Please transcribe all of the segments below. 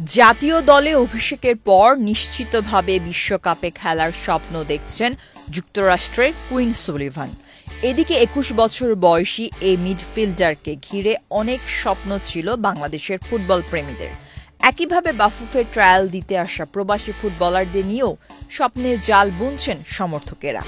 জাতীয় দলে অভিষেকের পর নিশ্চিতভাবে বিশ্বকাপে খেলার স্বপ্ন দেখছেন যুক্তরাষ্ট্রের কুইন সুলিভান। এদিকে ২১ বছর বয়সী এই মিডফিল্ডারকে ঘিরে অনেক স্বপ্ন ছিল বাংলাদেশের ফুটবল প্রেমীদের। একইভাবে বাফুফে ট্রায়াল দিতে আসা প্রবাসী ফুটবলারদের নিয়েও স্বপ্নের জাল বুনছেন সমর্থকেরা।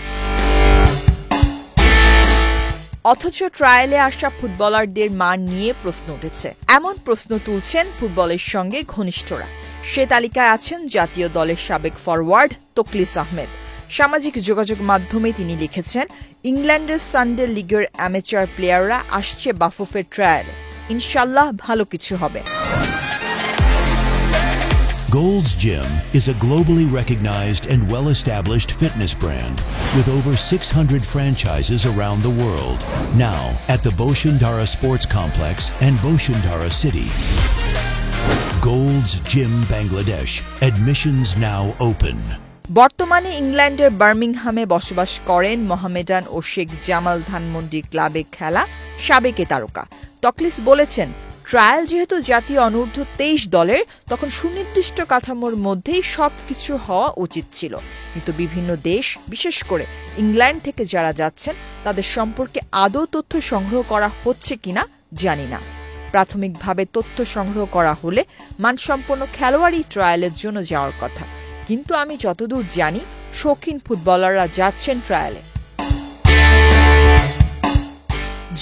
অথচ ট্রায়ালে আসা ফুটবলারদের মান নিয়ে প্রশ্ন উঠেছে। এমন প্রশ্ন তুলছেন ফুটবলের সঙ্গে ঘনিষ্ঠরা। সে তালিকায় আছেন জাতীয় দলের সাবেক ফরওয়ার্ড তকলিস আহমেদ। সামাজিক যোগাযোগ মাধ্যমে তিনি লিখেছেন, ইংল্যান্ডের সানডে লিগের অ্যামেচার প্লেয়াররা আসছে বাফুফের ট্রায়ালে, ইনশাল্লাহ ভালো কিছু হবে। Gold's Gym is a globally recognized and well-established fitness brand with over 600 franchises around the world. Now at the Boshundara Sports Complex and Boshundara City. Gold's Gym Bangladesh. Admissions now open. বর্তমানে ইংল্যান্ডের বার্মিংহামে বসবাস করেন মোহামেডান ও শেখ জামাল ধানমন্ডি ক্লাবে খেলা সাবেক তারকা। তকলিস বলেছেন, trial যেহেতু জাতীয় অনূর্ধ্ব ২৩ দলের, তখন সুনির্দিষ্ট কাঠামোর মধ্যেই সবকিছু হওয়া উচিত ছিল। কিন্তু বিভিন্ন দেশ, বিশেষ করে ইংল্যান্ড থেকে যারা যাচ্ছেন, তাদের সম্পর্কে আদৌ তথ্য সংগ্রহ করা হচ্ছে কিনা জানি না। প্রাথমিকভাবে তথ্য সংগ্রহ করা হলে মানসম্পন্ন খেলোয়াড়ই ট্রায়ালের জন্য যাওয়ার কথা। কিন্তু আমি যতদূর জানি, শৌখিন ফুটবলাররা যাচ্ছেন ট্রায়ালে।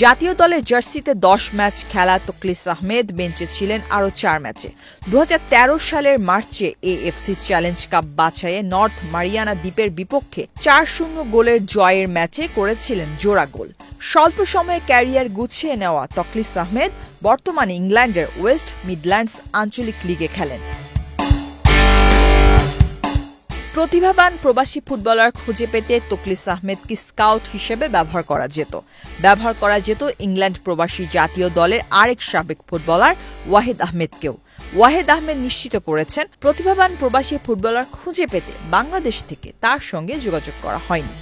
জাতীয় দলের জার্সিতে ১০ ম্যাচ খেলা তকলিস আহমেদ বেঞ্চে ছিলেন আরও ৪ ম্যাচে। ২০১৩ সালের মার্চে এএফসি চ্যালেঞ্জ কাপ বাছাইয়ে নর্থ মারিয়ানা দ্বীপের বিপক্ষে ৪-০ গোলের জয়ের ম্যাচে করেছিলেন জোড়া গোল। স্বল্প সময়ে ক্যারিয়ার গুছিয়ে নেওয়া তকলিস আহমেদ বর্তমানে ইংল্যান্ডের ওয়েস্ট মিডল্যান্ডস আঞ্চলিক লিগে খেলেন। প্রতিভাবান প্রবাসী ফুটবলার খুঁজে পেতে তকলিস আহমেদকে স্কাউট হিসেবে ব্যবহার করা যেত ইংল্যান্ড প্রবাসী জাতীয় দলের আরেক সাবেক ফুটবলার ওয়াহিদ আহমেদকেও। ওয়াহিদ আহমেদ নিশ্চিত করেছেন, প্রতিভাবান প্রবাসী ফুটবলার খুঁজে পেতে বাংলাদেশ থেকে তার সঙ্গে যোগাযোগ করা হয়নি।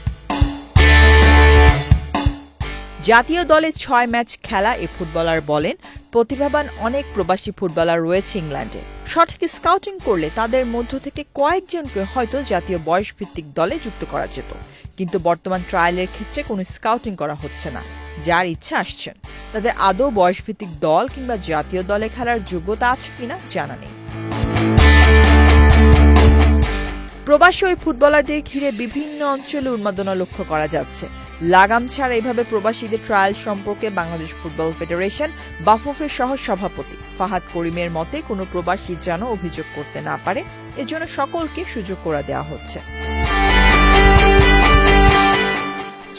জাতীয় দলে ৬ ম্যাচ খেলা এ ফুটবলার বলেন, প্রতিভাবান অনেক প্রবাসী ফুটবলার রয়েছে ইংল্যান্ডে। সঠিক স্কাউটিং করলে তাদের মধ্য থেকে কয়েকজনকে হয়তো জাতীয় বয়সভিত্তিক দলে যুক্ত করা যেত। কিন্তু বর্তমান ট্রায়ালের ক্ষেত্রে কোনো স্কাউটিং করা হচ্ছে না। যার ইচ্ছা আসছেন, তাদের আদৌ বয়সভিত্তিক দল কিংবা জাতীয় দলে খেলার যোগ্যতা আছে কিনা জানা নেই। প্রবাসী ওই ফুটবলারদের ঘিরে বিভিন্ন অঞ্চলে উন্মাদনা লক্ষ্য করা যাচ্ছে। লাগাম ছাড়া এভাবে প্রবাসীদের ট্রায়াল সম্পর্কে বাংলাদেশ ফুটবল ফেডারেশন বাফুফের সহ সভাপতি ফাহাদ করিমের মতে, কোনো প্রবাসী যেন অভিযোগ করতে না পারে, এজন্য সকলকে সুযোগ করে দেওয়া হচ্ছে।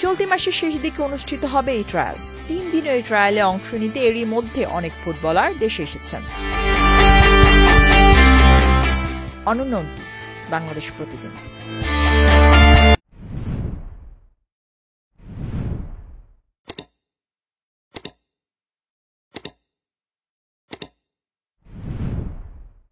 চলতি মাসের শেষ দিকে অনুষ্ঠিত হবে এই ট্রায়াল। ৩ দিনের এই ট্রায়ালে অংশ নিতে এরই মধ্যে অনেক ফুটবলার দেশে এসেছেন। অনন্য বাংলাদেশ প্রতিদিন।